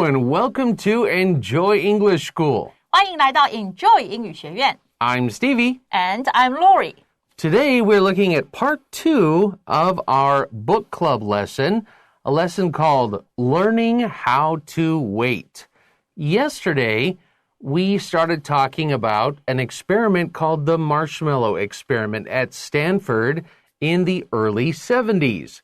and welcome to Enjoy English School. 欢迎来到 Enjoy 英语学院。I'm Stevie. And I'm Laurie. Today we're looking at part 2 of our book club lesson, a lesson called Learning How to Wait. Yesterday, we started talking about an experiment called the Marshmallow experiment at Stanford in the early 70s.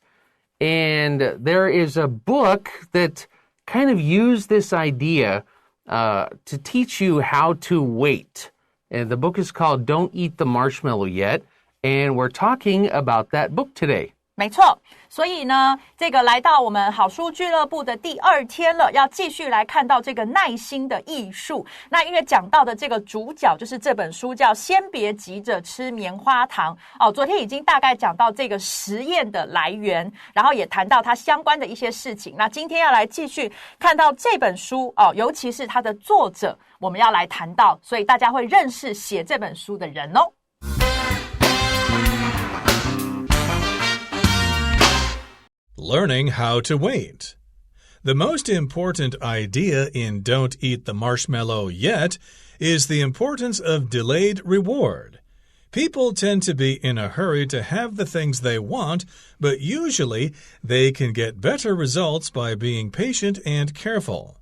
And there is a book that kind of used this idea to teach you how to wait. And the book is called Don't Eat the Marshmallow Yet, and we're talking about that book today. 没错，所以呢，这个来到我们好书俱乐部的第2天了，要继续来看到这个耐心的艺术。那因为讲到的这个主角就是这本书叫《先别急着吃棉花糖》哦，昨天已经大概讲到这个实验的来源，然后也谈到它相关的一些事情。那今天要来继续看到这本书哦，尤其是它的作者，我们要来谈到，所以大家会认识写这本书的人哦。Learning how to wait. The most important idea in Don't Eat the Marshmallow Yet is the importance of delayed reward. People tend to be in a hurry to have the things they want, but usually they can get better results by being patient and careful.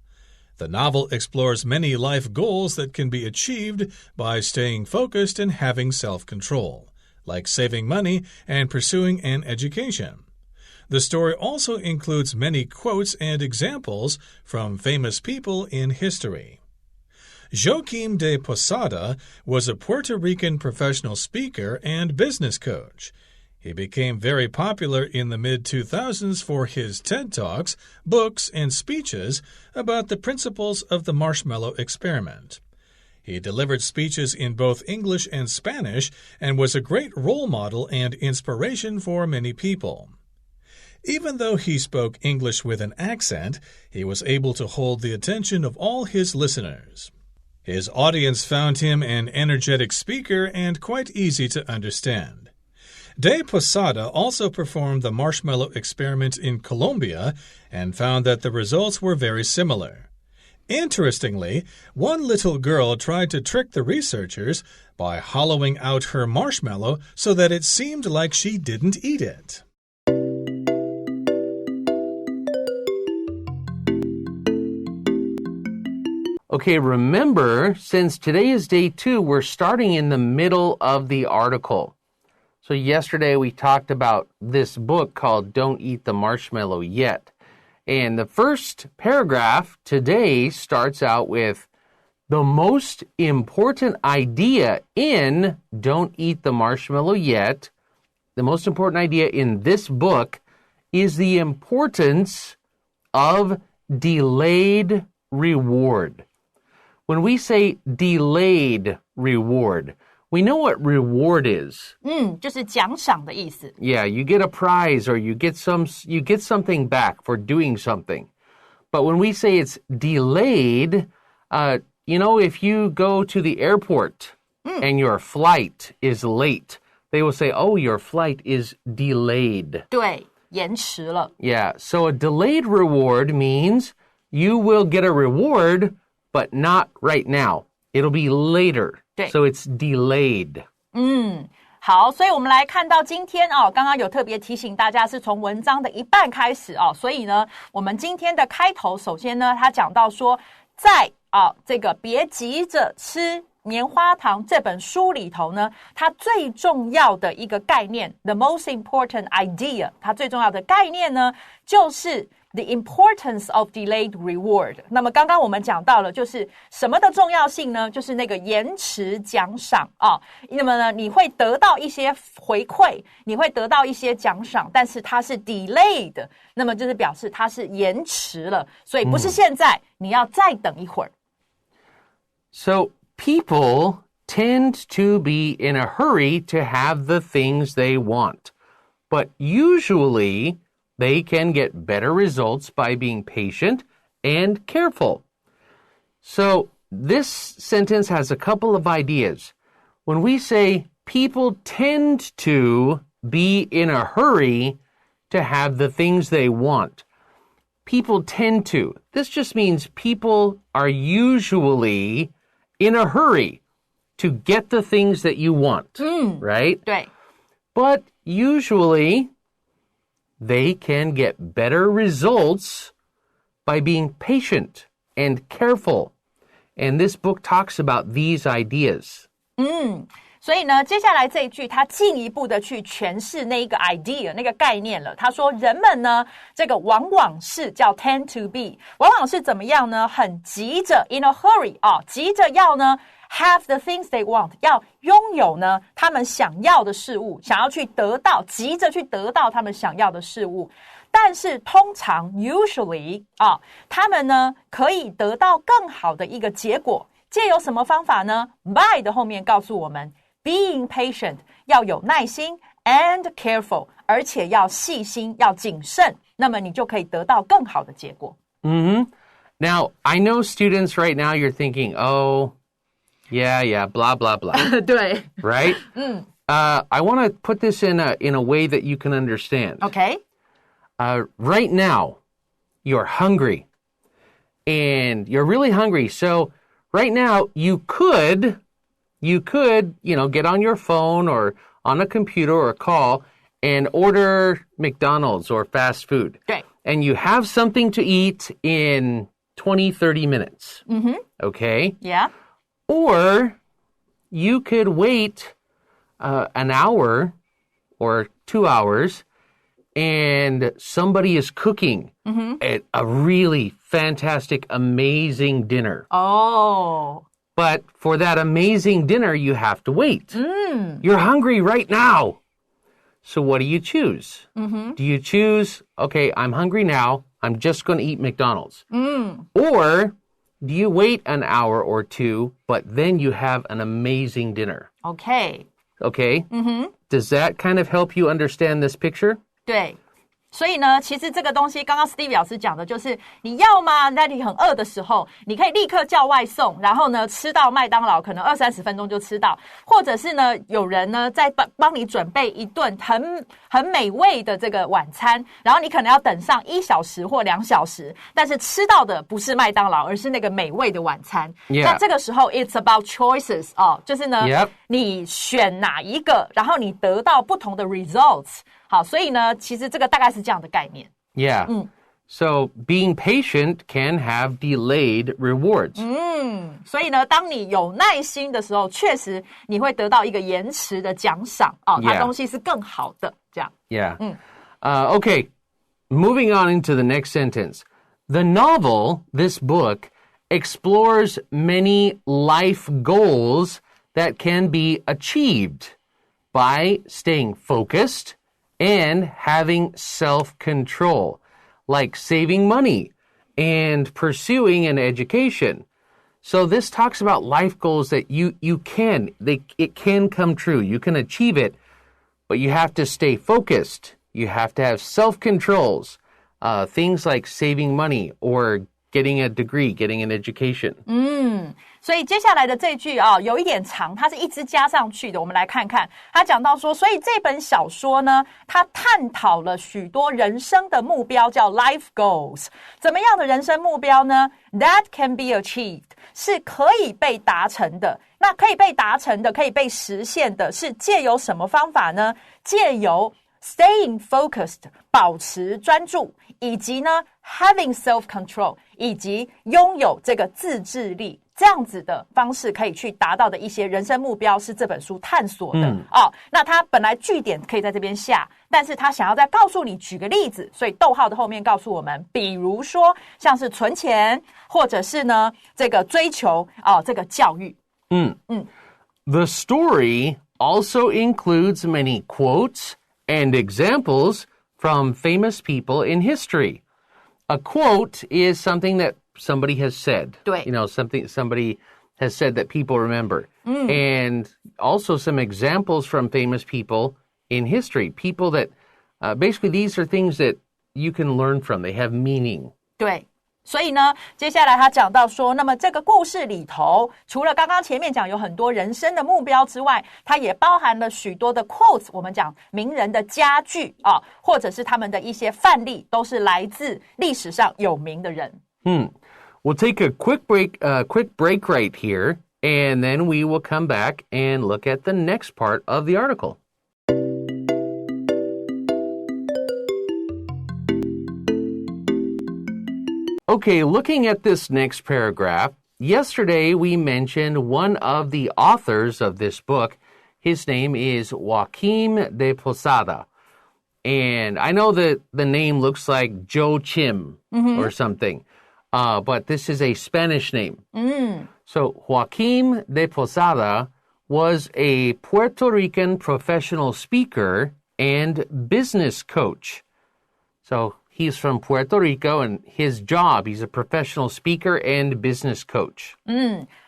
The novel explores many life goals that can be achieved by staying focused and having self-control, like saving money and pursuing an education.The story also includes many quotes and examples from famous people in history. Joakim De Posada was a Puerto Rican professional speaker and business coach. He became very popular in the mid-2000s for his TED Talks, books, and speeches about the principles of the marshmallow experiment. He delivered speeches in both English and Spanish and was a great role model and inspiration for many people.Even though he spoke English with an accent, he was able to hold the attention of all his listeners. His audience found him an energetic speaker and quite easy to understand. De Posada also performed the marshmallow experiment in Colombia and found that the results were very similar. Interestingly, one little girl tried to trick the researchers by hollowing out her marshmallow so that it seemed like she didn't eat it.Okay, remember, since today is day 2, we're starting in the middle of the article. So yesterday we talked about this book called Don't Eat the Marshmallow Yet. And the first paragraph today starts out with the most important idea in Don't Eat the Marshmallow Yet. The most important idea in this book is the importance of delayed reward.When we say delayed reward, we know what reward is. 就是奖赏的意思。 Yeah, you get a prize or you get something back for doing something. But when we say it's delayed, if you go to the airport and your flight is late, they will say, oh, your flight is delayed. 对，延迟了。 Yeah, so a delayed reward means you will get a reward,But not right now. It'll be later. So it's delayed. 好，所以我们来看到今天刚刚有特别提醒大家是从文章的一半开始所以呢，我们今天的开头首先呢，他讲到说，在这个别急着吃棉花糖这本书里头呢，它最重要的一个概念 the most important idea 它最重要的概念呢，就是The importance of delayed reward. 那么刚刚我们讲到了，就是什么的重要性呢？就是那个延迟奖赏那么呢，你会得到一些回馈，你会得到一些奖赏，但是它是 delayed， 那么就是表示它是延迟了，所以不是现在，你要再等一会儿。So people tend to be in a hurry to have the things they want, but usually,They can get better results by being patient and careful. So this sentence has a couple of ideas. When we say people tend to be in a hurry to have the things they want, people tend to. This just means people are usually in a hurry to get the things that you want, right? 对。 But usually, they can get better results by being patient and careful. And this book talks about these ideas. 所以呢，接下来这一句，他进一步的去诠释那一个 idea 那个概念了。他说，人们呢，这个往往是叫 tend to be， 往往是怎么样呢？很急着 in a hurry 急着要呢 have the things they want， 要拥有呢他们想要的事物，想要去得到，急着去得到他们想要的事物。但是通常 usually 他们呢可以得到更好的一个结果，借由什么方法呢？ by 的后面告诉我们 being patient 要有耐心 and careful 而且要细心要谨慎，那么你就可以得到更好的结果。Now, I know students right now you're thinking, oh, yeah, blah, blah, blah. 对 Right? I want to put this in a way that you can understand. OK Right now, you're hungry. And you're really hungry. So right now, you could, get on your phone or on a computer or a call and order McDonald's or fast food. Okay. And you have something to eat in 20, 30 minutes. Okay? Yeah Or you could wait an hour or 2 hours and somebody is cooking a really fantastic, amazing dinner. Oh But for that amazing dinner, you have to wait. You're hungry right now. So what do you choose? Do you choose, okay, I'm hungry now. I'm just going to eat McDonald's. Or do you wait an hour or two, but then you have an amazing dinner? OK Okay? Does that kind of help you understand this picture? 对，所以呢，其实这个东西刚刚 Stevie 老师讲的就是，你要吗？在你很饿的时候，你可以立刻叫外送，然后呢吃到麦当劳，可能20-30分钟就吃到，或者是呢有人呢在帮你准备一顿很美味的这个晚餐，然后你可能要等上1小时或2小时，但是吃到的不是麦当劳，而是那个美味的晚餐。那这个时候 it's about choices 就是呢你选哪一个，然后你得到不同的 results。好，所以呢，其实这个大概是这样的概念。Yeah. So being patient can have delayed rewards. 所以呢，当你有耐心的时候，确实你会得到一个延迟的奖赏它东西是更好的，这样。Yeah. Okay. Moving on into the next sentence. The novel, this book, explores many life goals that can be achieved by staying focused and having self-control, like saving money and pursuing an education. So this talks about life goals that it can come true. You can achieve it, but you have to stay focused. You have to have self-controls, things like saving money or getting a degree, getting an education. 所以接下来的这句有一点长，它是一直加上去的。我们来看看，他讲到说，所以这本小说呢，它探讨了许多人生的目标，叫 life goals。怎么样的人生目标呢 ？That can be achieved 是可以被达成的。那可以被达成的，可以被实现的，是借由什么方法呢？借由 staying focused 保持专注，以及呢 having self-control 以及拥有这个自制力。这样子的方式可以去达到的一些人生目标是这本书探索的那他本来句点可以在这边下，但是他想要再告诉你举个例子，所以逗号的后面告诉我们，比如说像是存钱，或者是呢这个追求这个教育。The story also includes many quotes and examples from famous people in history. A quote is something that somebody has said. 对。Something somebody has said that people remember. And also some examples from famous people in history. People that, basically these are things that you can learn from. They have meaning. 对。所以呢，接下来他讲到说，那么这个故事里头，除了刚刚前面讲有很多人生的目标之外，它也包含了许多的 quotes， 我们讲名人的佳句啊，或者是他们的一些范例，都是来自历史上有名的人。We'll take a quick break right here, and then we will come back and look at the next part of the article. Okay, looking at this next paragraph, yesterday we mentioned one of the authors of this book. His name is Joakim De Posada. And I know that the name looks like Joakim or something, but this is a Spanish name. So Joakim De Posada was a Puerto Rican professional speaker and business coach. So he's from Puerto Rico, and his job, he's a professional speaker and business coach.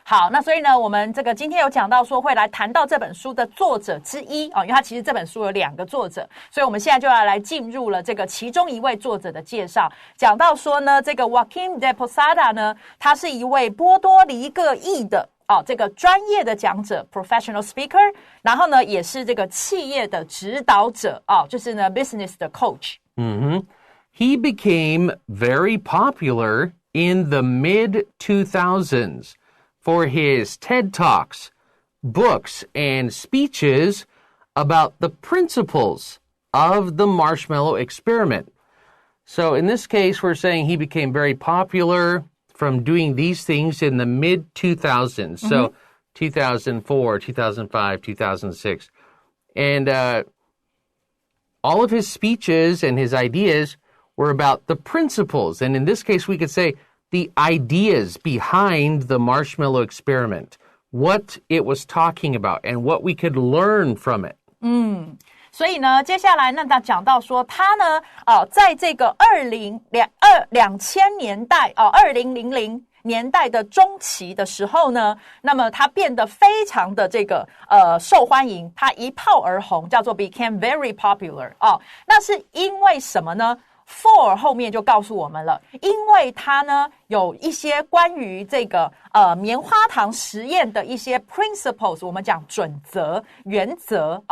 好，那所以呢，我们这个今天有讲到说会来谈到这本书的作者之一因为他其实这本书有2个作者，所以我们现在就要来进入了这个其中一位作者的介绍。讲到说呢，这个 Joakim De Posada 呢，他是一位波多黎各裔的这个专业的讲者 professional speaker， 然后呢，也是这个企业的指导者就是呢 business 的 coach。He became very popular in the mid-2000s for his TED Talks, books, and speeches about the principles of the marshmallow experiment. So in this case, we're saying he became very popular from doing these things in the mid-2000s. So 2004, 2005, 2006. And all of his speeches and his ideas were about the principles. And in this case, we could say the ideas behind the marshmallow experiment, what it was talking about, and what we could learn from it. 所以呢，接下来呢，他讲到说，他呢，在这个2000年代2000年代的中期的时候呢，那么他变得非常的这个受欢迎，他一炮而红，叫做 became very popular 那是因为什么呢？For 后面就告诉我们了，因为它呢有一些关于这个棉花糖实验的一些 principles， 我们讲准则、原则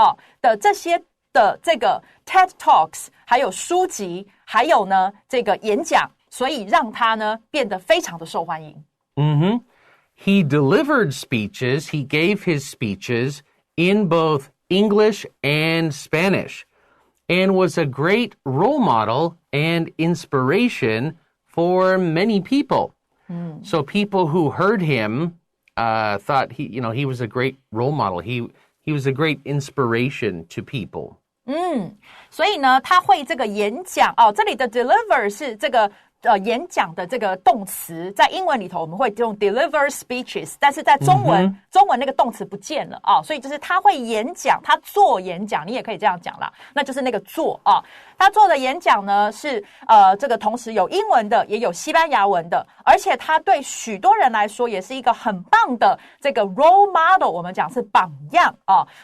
的这些的这个 TED Talks， 还有书籍，还有呢这个演讲，所以让它呢变得非常的受欢迎。He delivered speeches. He gave his speeches in both English and Spanish.And was a great role model and inspiration for many people. So people who heard him thought he was a great role model. He was a great inspiration to people. 所以呢，他会这个演讲这里的 deliver 是这个演讲的这个动词，在英文里头我们会用 deliver speeches， 但是在中文那个动词不见了所以就是他会演讲，他做演讲，你也可以这样讲啦，那就是那个做他做的演讲呢是这个同时有英文的，也有西班牙文的，而且他对许多人来说也是一个很棒的这个 role model， 我们讲是榜样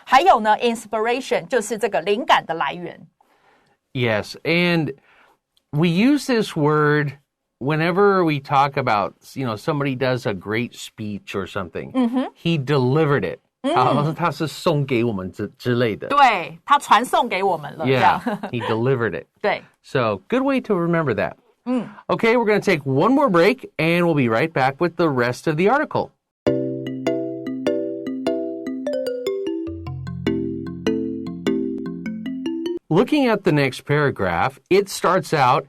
还有呢 inspiration 就是这个灵感的来源。Yes, and we use this word whenever we talk about, somebody does a great speech or something. He delivered it. 他是送给我们之类的。对，他传送给我们了。Yeah, he delivered it. 对。So, good way to remember that. Okay, we're going to take one more break, and we'll be right back with the rest of the article. Looking at the next paragraph, it starts out,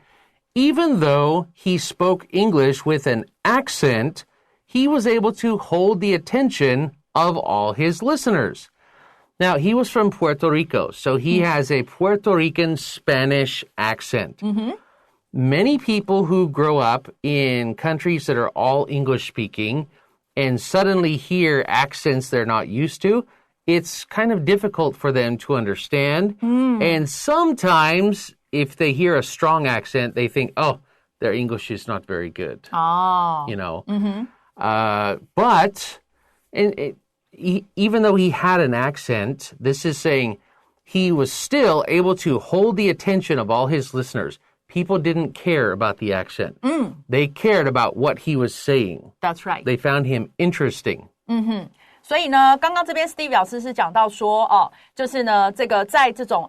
even though he spoke English with an accent, he was able to hold the attention of all his listeners. Now, he was from Puerto Rico, so he has a Puerto Rican Spanish accent. Many people who grow up in countries that are all English-speaking and suddenly hear accents they're not used to, it's kind of difficult for them to understand. And sometimes, if they hear a strong accent, they think, oh, their English is not very good. But even though he had an accent, this is saying he was still able to hold the attention of all his listeners. people didn't care about the accent. They cared about what he was saying. That's right. They found him interesting. 所以呢，刚刚这边 Steve 老师是讲到说，就是呢，这个在这种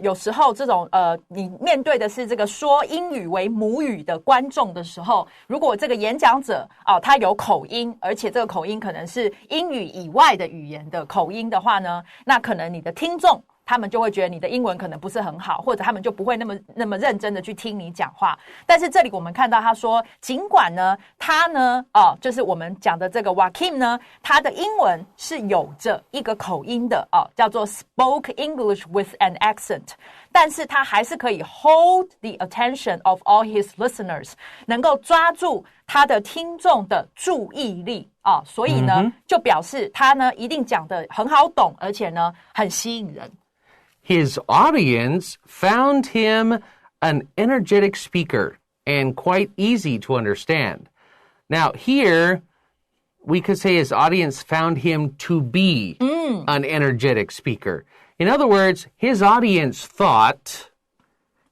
有时候这种你面对的是这个说英语为母语的观众的时候，如果这个演讲者他有口音，而且这个口音可能是英语以外的语言的口音的话呢，那可能你的听众他们就会觉得你的英文可能不是很好，或者他们就不会那么认真的去听你讲话。但是这里我们看到他说，尽管呢，他呢，就是我们讲的这个 Joakim 呢，他的英文是有着一个口音的叫做 spoke English with an accent， 但是他还是可以 hold the attention of all his listeners， 能够抓住他的听众的注意力所以呢，就表示他呢一定讲得很好懂，而且呢很吸引人。His audience found him an energetic speaker and quite easy to understand. Now, here, we could say his audience found him to be an energetic speaker. In other words, his audience thought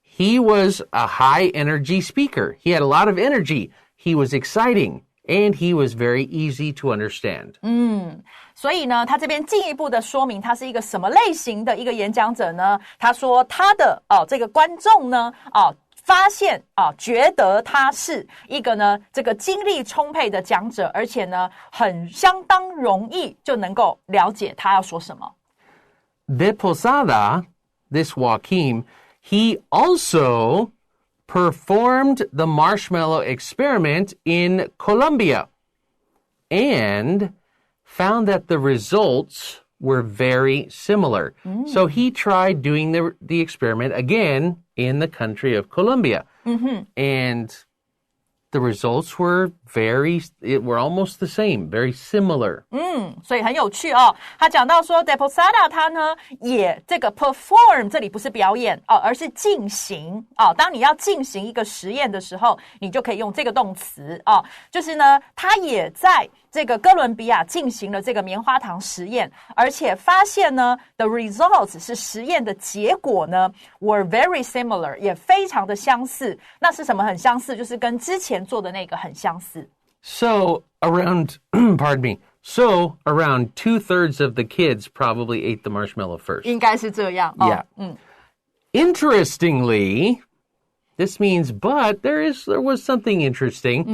he was a high-energy speaker. He had a lot of energy. He was exciting, and he was very easy to understand. 所以呢，他这边进一步的说明他是一个什么类型的一个演讲者呢？他说他的这个观众呢发现觉得他是一个呢这个精力充沛的讲者，而且呢相当容易就能够了解他要说什么。De Posada, this Joakim, he also performed the marshmallow experiment in Colombia and found that the results were very similar. So he tried doing the experiment again in the country of Colombia. And the results were almost the same, very similar. 所以很有趣他讲到说 De Posada 他呢也这个 perform 这里不是表演而是进行当你要进行一个实验的时候，你就可以用这个动词就是呢他也在这个哥伦比亚进行了这个棉花糖实验，而且发现呢 the results 是实验的结果呢 were very similar， 也非常的相似。那是什么很相似？就是跟之前做的那个很相似。So around 2/3 of the kids probably ate the marshmallow first. 应该是这样。Yeah. Interestingly, this means, but there was something interesting.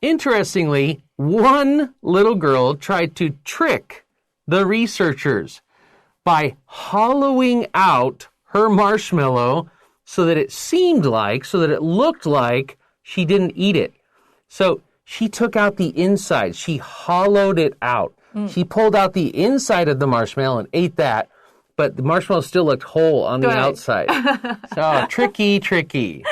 Interestingly, one little girl tried to trick the researchers by hollowing out her marshmallow so that it looked like she didn't eat it. So she took out the inside. She hollowed it out. She pulled out the inside of the marshmallow and ate that, but the marshmallow still looked whole on the outside. So tricky.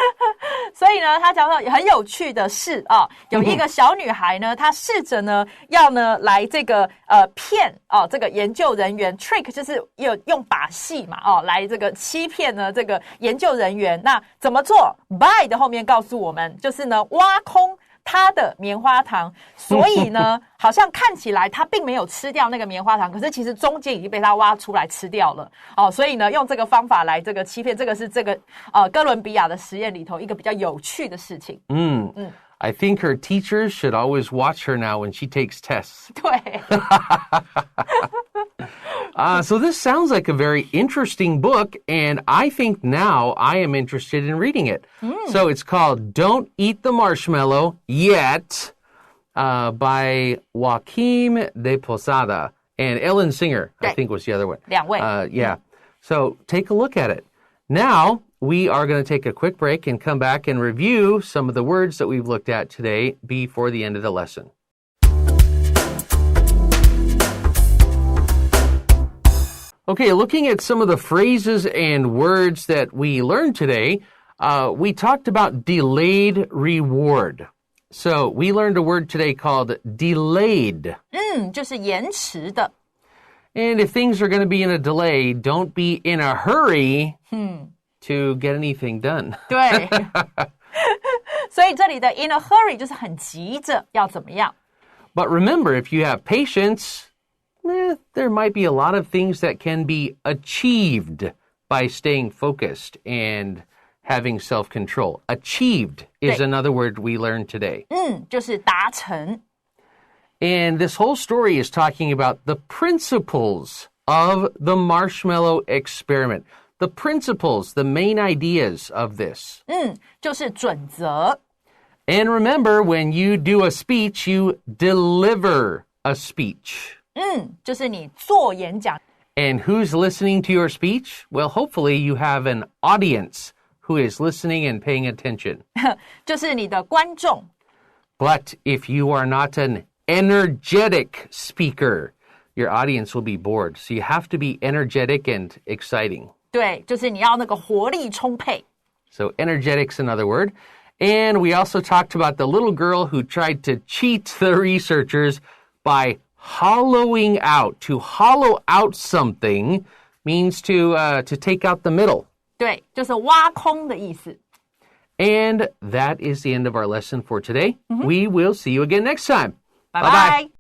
所以呢，他讲到很有趣的是有一个小女孩呢，她试着呢要呢来这个骗这个研究人员 trick 就是用把戏嘛来这个欺骗呢这个研究人员。那怎么做 ？by 的后面告诉我们，就是呢挖空他的棉花糖，所以呢好像看起来他并没有吃掉那个棉花糖，可是其实中间已经被他挖出来吃掉了所以呢用这个方法来这个欺骗，这个是这个哥伦比亚的实验里头一个比较有趣的事情。I think her teachers should always watch her now when she takes tests. 对。So this sounds like a very interesting book, and I think now I am interested in reading it. So it's called Don't Eat the Marshmallow Yet by Joakim De Posada. And Ellen Singer, I think was the other one. 两位。Yeah. So take a look at it. Now, we are going to take a quick break and come back and review some of the words that we've looked at today before the end of the lesson. Okay, looking at some of the phrases and words that we learned today, we talked about delayed reward. So we learned a word today called delayed. 就是延迟的。And if things are going to be in a delay, don't be in a hurry to get anything done. 对。所以这里的 in a hurry 就是很急着要怎么样。But remember, if you have patience, there might be a lot of things that can be achieved by staying focused and having self-control. Achieved is another word we learned today. 就是达成。And this whole story is talking about the principles of the marshmallow experiment. The principles, the main ideas of this. 就是准则。And remember, when you do a speech, you deliver a speech. 就是你做演讲。And who's listening to your speech? Well, hopefully you have an audience who is listening and paying attention. 就是你的观众。But if you are not an energetic speaker, your audience will be bored. So you have to be energetic and exciting. 对，就是你要那个活力充沛。So energetic's another word. And we also talked about the little girl who tried to cheat the researchers by hollowing out. To hollow out something means to take out the middle. 对，就是挖空的意思。And that is the end of our lesson for today. We will see you again next time. Bye-bye.